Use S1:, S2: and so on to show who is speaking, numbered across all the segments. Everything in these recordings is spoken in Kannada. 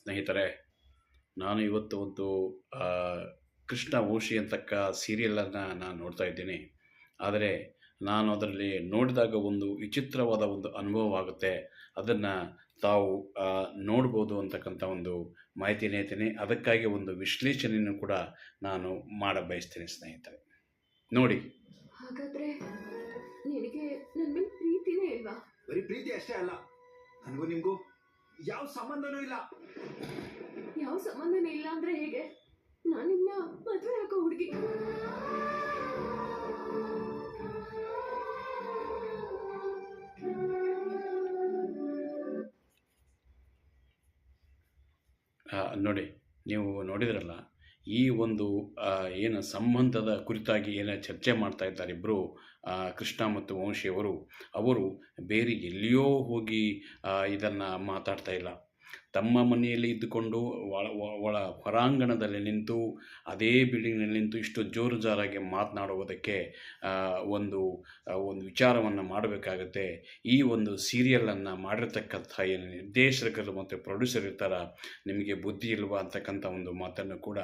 S1: ಸ್ನೇಹಿತರೆ, ನಾನು ಇವತ್ತು ಒಂದು ಆ, ಕೃಷ್ಣ ಓಶಿ ಅಂತಕ್ಕ ಸೀರಿಯಲನ್ನು ನಾನು ನೋಡ್ತಾ ಇದ್ದೀನಿ. ಆದರೆ ನಾನು ಅದರಲ್ಲಿ ನೋಡಿದಾಗ ಒಂದು ವಿಚಿತ್ರವಾದ ಒಂದು ಅನುಭವ ಆಗುತ್ತೆ. ಅದನ್ನು ತಾವು ನೋಡ್ಬೋದು ಅಂತಕ್ಕಂಥ ಒಂದು ಮಾಹಿತಿ ಹೇಳ್ತೀನಿ. ಅದಕ್ಕಾಗಿ ಒಂದು ವಿಶ್ಲೇಷಣೆಯನ್ನು ಕೂಡ ನಾನು ಮಾಡ ಬಯಸ್ತೀನಿ ಸ್ನೇಹಿತರೆ. ನೋಡಿ.
S2: ಹಾಗಾದ್ರೆ ನಿನಗೆ ನನ್ನ ಮೇಲೆ ಪ್ರೀತಿನೇ ಇಲ್ವಾ?
S3: ಬರೀ ಪ್ರೀತಿ ಅಷ್ಟೇ ಅಲ್ಲ, ನನಗೂ ನಿಮ್ಗೂ ಯಾವ ಸಂಬಂಧನೂ ಇಲ್ಲ.
S2: ಯಾವ ಸಂಬಂಧನೇ ಇಲ್ಲ ಅಂದ್ರೆ ಹೇಗೆ? ನಾನಿನ್ನ ಮದುವೆ ಆಗೋ ಹುಡುಗಿ.
S1: ನೋಡಿ, ನೀವು ನೋಡಿದ್ರಲ್ಲ, ಈ ಒಂದು ಏನು ಸಂಬಂಧದ ಕುರಿತಾಗಿ ಏನು ಚರ್ಚೆ ಮಾಡ್ತಾ ಇದ್ದಾರೆ ಇಬ್ಬರು, ಕೃಷ್ಣ ಮತ್ತು ವಂಶಿಯವರು. ಅವರು ಬೇರೆ ಎಲ್ಲಿಯೋ ಹೋಗಿ ಇದನ್ನು ಮಾತಾಡ್ತಾ ಇಲ್ಲ. ತಮ್ಮ ಮನೆಯಲ್ಲಿ ಇದ್ದುಕೊಂಡು ಒಳ ಹೊರಾಂಗಣದಲ್ಲಿ ನಿಂತು, ಅದೇ ಬಿಲ್ಡಿಂಗ್ನಲ್ಲಿ ನಿಂತು ಇಷ್ಟು ಜೋರು ಜಾರಾಗಿ ಮಾತನಾಡುವುದಕ್ಕೆ ಒಂದು ವಿಚಾರವನ್ನು ಮಾಡಬೇಕಾಗತ್ತೆ. ಈ ಒಂದು ಸೀರಿಯಲನ್ನು ಮಾಡಿರ್ತಕ್ಕಂಥ ಏನು ನಿರ್ದೇಶಕರು ಮತ್ತು ಪ್ರೊಡ್ಯೂಸರ್ ಇರ್ತಾರ, ನಿಮಗೆ ಬುದ್ಧಿ ಇಲ್ವಾ ಅಂತಕ್ಕಂಥ ಒಂದು ಮಾತನ್ನು ಕೂಡ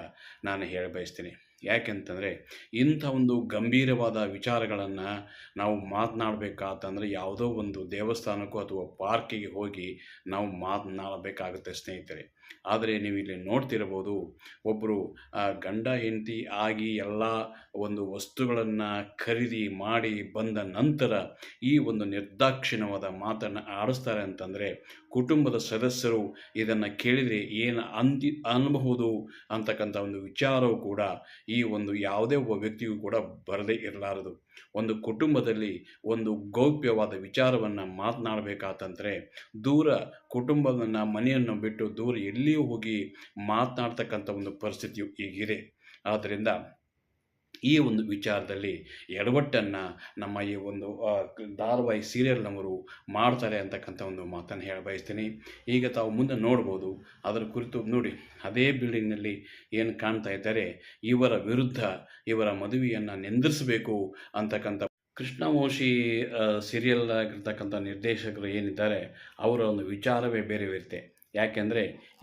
S1: ನಾನು ಹೇಳ ಬಯಸ್ತೀನಿ. ಯಾಕೆಂತಂದರೆ, ಇಂಥ ಒಂದು ಗಂಭೀರವಾದ ವಿಚಾರಗಳನ್ನು ನಾವು ಮಾತನಾಡಬೇಕಾತಂದರೆ ಯಾವುದೋ ಒಂದು ದೇವಸ್ಥಾನಕ್ಕೂ ಅಥವಾ ಪಾರ್ಕಿಗೆ ಹೋಗಿ ನಾವು ಮಾತನಾಡಬೇಕಾಗುತ್ತೆ ಸ್ನೇಹಿತರೆ. ಆದರೆ ನೀವು ಇಲ್ಲಿ ನೋಡ್ತಿರ್ಬೋದು, ಒಬ್ಬರು ಗಂಡ ಹೆಂಡತಿ ಆಗಿ ಎಲ್ಲ ಒಂದು ವಸ್ತುಗಳನ್ನು ಖರೀದಿ ಮಾಡಿ ಬಂದ ನಂತರ ಈ ಒಂದು ನಿರ್ದಾಕ್ಷಿಣ್ಯವಾದ ಮಾತನ್ನು ಆಡಿಸ್ತಾರೆ ಅಂತಂದರೆ, ಕುಟುಂಬದ ಸದಸ್ಯರು ಇದನ್ನು ಕೇಳಿದರೆ ಏನು ಅನ್ನಬಹುದು ಅಂತಕ್ಕಂಥ ಒಂದು ವಿಚಾರವೂ ಕೂಡ ಈ ಒಂದು ಯಾವುದೇ ಒಬ್ಬ ವ್ಯಕ್ತಿಯೂ ಕೂಡ ಬರದೇ ಇರಲಾರದು. ಒಂದು ಕುಟುಂಬದಲ್ಲಿ ಒಂದು ಗೌಪ್ಯವಾದ ವಿಚಾರವನ್ನು ಮಾತನಾಡಬೇಕಾತಂದರೆ ದೂರ ಕುಟುಂಬವನ್ನು, ಮನೆಯನ್ನು ಬಿಟ್ಟು ದೂರ ಎಲ್ಲಿಯೂ ಹೋಗಿ ಮಾತನಾಡ್ತಕ್ಕಂಥ ಒಂದು ಪರಿಸ್ಥಿತಿಯು ಈಗಿದೆ. ಆದ್ದರಿಂದ ಈ ಒಂದು ವಿಚಾರದಲ್ಲಿ ಎಡವಟ್ಟನ್ನು ನಮ್ಮ ಈ ಒಂದು ಧಾರಾವಾಹಿ ಸೀರಿಯಲ್ನವರು ಮಾಡ್ತಾರೆ ಅಂತಕ್ಕಂಥ ಒಂದು ಮಾತನ್ನು ಹೇಳ ಬಯಸ್ತೀನಿ. ಈಗ ತಾವು ಮುಂದೆ ನೋಡ್ಬೋದು, ಅದರ ಕುರಿತು ನೋಡಿ. ಅದೇ ಬಿಲ್ಡಿಂಗ್ನಲ್ಲಿ ಏನು ಕಾಣ್ತಾ ಇದ್ದಾರೆ, ಇವರ ವಿರುದ್ಧ ಇವರ ಮದುವೆಯನ್ನು ನಿಂದಿರಿಸಬೇಕು ಅಂತಕ್ಕಂಥ ಕೃಷ್ಣವಂಶಿ ಸೀರಿಯಲ್ ಆಗಿರ್ತಕ್ಕಂಥ ನಿರ್ದೇಶಕರು ಏನಿದ್ದಾರೆ, ಅವರ ಒಂದು ವಿಚಾರವೇ ಬೇರೆ ಇರುತ್ತೆ. ಯಾಕೆಂದರೆ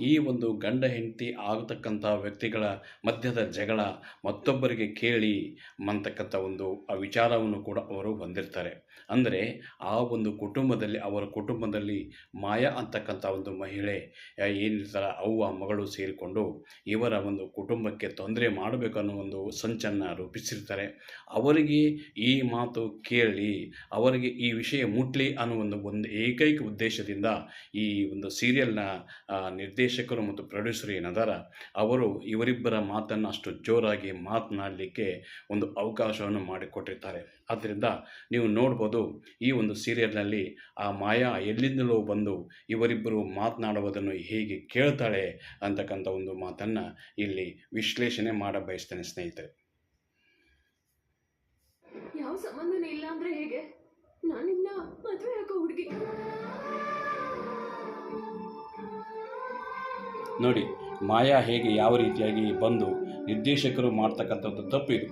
S1: ಈ ಒಂದು ಗಂಡ ಹೆಂಡತಿ ಆಗತಕ್ಕಂಥ ವ್ಯಕ್ತಿಗಳ ಮಧ್ಯದ ಜಗಳ ಮತ್ತೊಬ್ಬರಿಗೆ ಕೇಳಿ ಅಂತಕ್ಕಂಥ ಒಂದು ಆ ವಿಚಾರವನ್ನು ಕೂಡ ಅವರು ಹೊಂದಿರ್ತಾರೆ. ಅಂದರೆ ಆ ಒಂದು ಕುಟುಂಬದಲ್ಲಿ, ಅವರ ಕುಟುಂಬದಲ್ಲಿ ಮಾಯಾ ಅಂತಕ್ಕಂಥ ಒಂದು ಮಹಿಳೆ ಏನಿರ್ತಾರೆ, ಅವ್ವ ಮಗಳು ಸೇರಿಕೊಂಡು ಇವರ ಒಂದು ಕುಟುಂಬಕ್ಕೆ ತೊಂದರೆ ಮಾಡಬೇಕನ್ನೋ ಒಂದು ಸಂಚನ್ನು ರೂಪಿಸಿರ್ತಾರೆ. ಅವರಿಗೆ ಈ ಮಾತು ಕೇಳಿ ಅವರಿಗೆ ಈ ವಿಷಯ ಮುಟ್ಲಿ ಅನ್ನೋ ಒಂದು ಏಕೈಕ ಉದ್ದೇಶದಿಂದ ಈ ಒಂದು ಸೀರಿಯಲ್ನ ನಿರ್ದೇಶಕರು ಮತ್ತು ಪ್ರೊಡ್ಯೂಸರ್ ಏನದಾರ, ಅವರು ಇವರಿಬ್ಬರ ಮಾತನ್ನು ಅಷ್ಟು ಜೋರಾಗಿ ಮಾತನಾಡಲಿಕ್ಕೆ ಒಂದು ಅವಕಾಶವನ್ನು ಮಾಡಿಕೊಟ್ಟಿರ್ತಾರೆ. ಆದ್ದರಿಂದ ನೀವು ನೋಡ್ಬೋದು, ಈ ಒಂದು ಸೀರಿಯಲ್ನಲ್ಲಿ ಆ ಮಾಯಾ ಎಲ್ಲಿಂದಲೂ ಬಂದು ಇವರಿಬ್ಬರು ಮಾತನಾಡುವುದನ್ನು ಹೇಗೆ ಕೇಳ್ತಾಳೆ ಅಂತಕ್ಕಂಥ ಒಂದು ಮಾತನ್ನು ಇಲ್ಲಿ ವಿಶ್ಲೇಷಣೆ ಮಾಡ ಬಯಸ್ತೇನೆ ಸ್ನೇಹಿತರೆ.
S2: ಯಾವ ಸಂಬಂಧನೇ ಇಲ್ಲ ಅಂದ್ರೆ ಹೇಗೆ? ನಾನಿನ್ನ ಮದುವೆ ಆಗೋ ಹುಡುಗಿ.
S1: ನೋಡಿ, ಮಾಯಾ ಹೇಗೆ ಯಾವ ರೀತಿಯಾಗಿ ಬಂದು ನಿರ್ದೇಶಕರು ಮಾಡ್ತಕ್ಕಂಥದ್ದು ತಪ್ಪಿದು.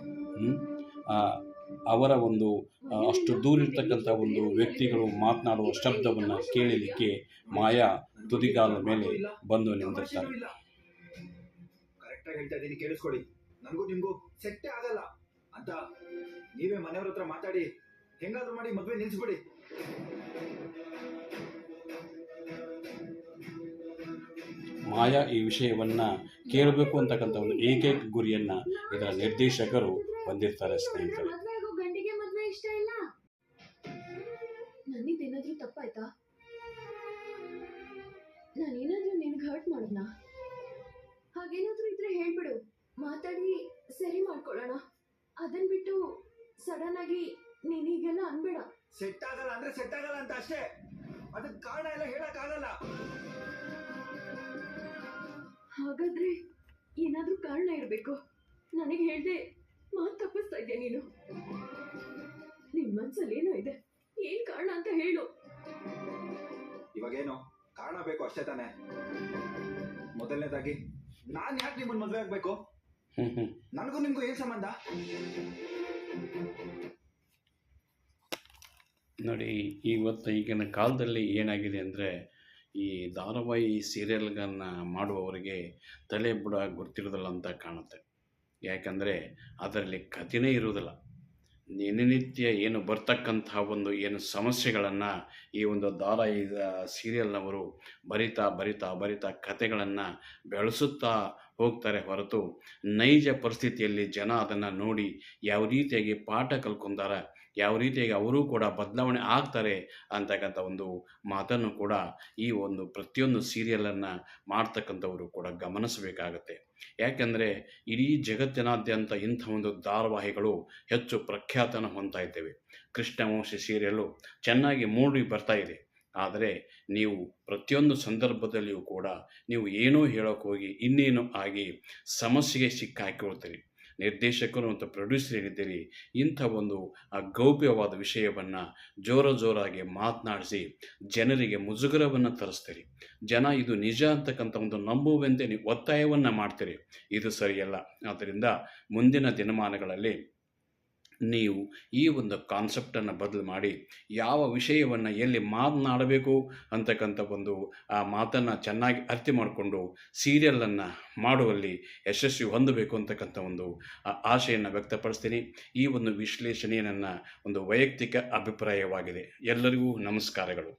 S1: ಅವರ ಒಂದು ಅಷ್ಟು ದೂರಿರ್ತಕ್ಕಂಥ ಒಂದು ವ್ಯಕ್ತಿಗಳು ಮಾತನಾಡುವ ಶಬ್ದವನ್ನು ಕೇಳಲಿಕ್ಕೆ ಮಾಯಾ ತುದಿಗಾಲ ಮೇಲೆ ಬಂದು ನಿಂತಿರ್ತಾರೆ.
S3: ಕರೆಕ್ಟಾಗಿ ಹೇಳ್ತಾ ಇದ್ದೀನಿ, ಕೇಳಿಸ್ಕೊಳ್ಳಿ. ನನಗೂ ನಿಮಗೂ ಸೆಟ್ಟೇ ಆಗಲ್ಲ ಅಂತ ನೀವೇ ಮನೆಯವ್ರ ಹತ್ರ ಮಾತಾಡಿ ಹೆಂಗಾದ್ರೂ ಮಾಡಿ ಮದುವೆ ನಿಲ್ಲಿಸ್ಬಿಡಿ.
S1: ಮಾಯಾ ಈ ವಿಷಯವನ್ನು ಕೇಳಬೇಕು ಅಂತಕ್ಕಂಥ ಒಂದು ಏಕೈಕ ಗುರಿಯನ್ನು ಇದರ ನಿರ್ದೇಶಕರು ಹೊಂದಿರ್ತಾರೆ ಸ್ನೇಹಿತರೆ.
S2: ಗಂಡಿಗೆ ಮದುವೆ ಇಷ್ಟ ಇಲ್ಲ. ನನ್ನಿಂದೇನಾದ್ರೂ ತಪ್ಪಾಯ್ತಾ? ನಾನೇನಾದ್ರೂ ನಿನ್ಗೆ ಹರ್ಟ್ ಮಾಡದ್ನಾ? ಹಾಗೇನಾದ್ರೂ ಇದ್ರೆ ಹೇಳ್ಬಿಡು, ಮಾತಾಡಿ ಸರಿ ಮಾಡ್ಕೊಳ್ಳೋಣ. ಅದನ್ ಬಿಟ್ಟು ಸಡನ್ ಆಗಿ ನೀನೀಗೆಲ್ಲ ಅನ್ಬೇಡ.
S3: ಸೆಟ್ ಆಗಲ್ಲ ಅಂದ್ರೆ ಸೆಟ್ ಆಗಲ್ಲ ಅಂತ ಅಷ್ಟೇ, ಅದಕ್ಕೆ ಕಾರಣ ಎಲ್ಲ ಹೇಳಕ್ ಆಗಲ್ಲ.
S2: ಹಾಗಾದ್ರೆ ಏನಾದ್ರೂ ಕಾರಣ ಇರಬೇಕು. ನನಗೆ ಹೇಳ್ದೆ ಮಾತು ತಪ್ಪಿಸ್ತಾ ಇದ್ಯಾ ನೀನು? ನಿನ್ ಮನ್ಸಲ್ಲಿ ಏನೋ ಇದೆ, ಏನ್ ಕಾರಣ ಅಂತ ಹೇಳು.
S3: ಇವಾಗೇನು ಕಾರಣ ಬೇಕು ಅಷ್ಟೇ ತಾನೆ? ಮೊದಲನೇದಾಗಿ ನಾನ್ ಯಾಕೆ ನಿಮ್ಮನ್ನ ಮದುವೆ ಆಗ್ಬೇಕು? ನನಗೂ ನಿಮ್ಗೂ ಏನ್ ಸಂಬಂಧ?
S1: ನೋಡಿ, ಈಗಿನ ಕಾಲದಲ್ಲಿ ಏನಾಗಿದೆ ಅಂದರೆ, ಈ ಧಾರಾವಾಹಿ ಸೀರಿಯಲ್ಗಳನ್ನ ಮಾಡುವವರಿಗೆ ತಲೆ ಬುಡ ಗೊತ್ತಿರೋದಿಲ್ಲ ಅಂತ ಕಾಣುತ್ತೆ. ಯಾಕಂದರೆ ಅದರಲ್ಲಿ ಕಥೆನೇ ಇರುವುದಿಲ್ಲ. ದಿನನಿತ್ಯ ಏನು ಬರ್ತಕ್ಕಂತಹ ಒಂದು ಏನು ಸಮಸ್ಯೆಗಳನ್ನು ಈ ಒಂದು ಧಾರಾವಾಹಿ ಸೀರಿಯಲ್ನವರು ಬರಿತಾ ಬರಿತಾ ಬರಿತಾ ಕಥೆಗಳನ್ನು ಬೆಳೆಸುತ್ತಾ ಹೋಗ್ತಾರೆ ಹೊರತು ನೈಜ ಪರಿಸ್ಥಿತಿಯಲ್ಲಿ ಜನ ಅದನ್ನು ನೋಡಿ ಯಾವ ರೀತಿಯಾಗಿ ಪಾಠ ಕಲ್ತ್ಕೊಂತಾರೆ, ಯಾವ ರೀತಿಯಾಗಿ ಅವರೂ ಕೂಡ ಬದಲಾವಣೆ ಆಗ್ತಾರೆ ಅಂತಕ್ಕಂಥ ಒಂದು ಮಾತನ್ನು ಕೂಡ ಈ ಒಂದು ಪ್ರತಿಯೊಂದು ಸೀರಿಯಲನ್ನು ಮಾಡ್ತಕ್ಕಂಥವರು ಕೂಡ ಗಮನಿಸಬೇಕಾಗತ್ತೆ. ಯಾಕೆಂದರೆ ಇಡೀ ಜಗತ್ತಿನಾದ್ಯಂತ ಇಂಥ ಒಂದು ಧಾರಾವಾಹಿಗಳು ಹೆಚ್ಚು ಪ್ರಖ್ಯಾತನ ಹೊಂದ್ತಾ ಇದ್ದೇವೆ. ಕೃಷ್ಣವಂಶಿ ಸೀರಿಯಲ್ಲು ಚೆನ್ನಾಗಿ ಮೂಡಿ ಬರ್ತಾ ಇದೆ. ಆದರೆ ನೀವು ಪ್ರತಿಯೊಂದು ಸಂದರ್ಭದಲ್ಲಿಯೂ ಕೂಡ ನೀವು ಏನೋ ಹೇಳೋಕೆ ಹೋಗಿ ಇನ್ನೇನು ಆಗಿ ಸಮಸ್ಯೆಗೆ ಸಿಕ್ಕಾಕಿಕೊಳ್ತೀರಿ. ನಿರ್ದೇಶಕರು ಮತ್ತು ಪ್ರೊಡ್ಯೂಸರ್ ಏನಿದ್ದೀರಿ, ಇಂಥ ಒಂದು ಗೌಪ್ಯವಾದ ವಿಷಯವನ್ನು ಜೋರಾಗಿ ಮಾತನಾಡಿಸಿ ಜನರಿಗೆ ಮುಜುಗರವನ್ನು ತರಿಸ್ತೀರಿ. ಜನ ಇದು ನಿಜ ಅಂತಕ್ಕಂಥ ಒಂದು ನಂಬುವಂತೆ ನೀವು ಒತ್ತಾಯವನ್ನು ಮಾಡ್ತೀರಿ. ಇದು ಸರಿಯಲ್ಲ. ಆದ್ದರಿಂದ ಮುಂದಿನ ದಿನಮಾನಗಳಲ್ಲಿ ನೀವು ಈ ಒಂದು ಕಾನ್ಸೆಪ್ಟನ್ನು ಬದಲು ಮಾಡಿ ಯಾವ ವಿಷಯವನ್ನು ಎಲ್ಲಿ ಮಾತನಾಡಬೇಕು ಅಂತಕ್ಕಂಥ ಒಂದು ಆ ಮಾತನ್ನು ಚೆನ್ನಾಗಿ ಅರ್ಥ ಮಾಡಿಕೊಂಡು ಸೀರಿಯಲನ್ನು ಮಾಡುವಲ್ಲಿ ಯಶಸ್ವಿ ಹೊಂದಬೇಕು ಅಂತಕ್ಕಂಥ ಒಂದು ಆಶೆಯನ್ನು ವ್ಯಕ್ತಪಡಿಸ್ತೀನಿ. ಈ ಒಂದು ವಿಶ್ಲೇಷಣೆ ನನ್ನ ಒಂದು ವೈಯಕ್ತಿಕ ಅಭಿಪ್ರಾಯವಾಗಿದೆ. ಎಲ್ಲರಿಗೂ ನಮಸ್ಕಾರಗಳು.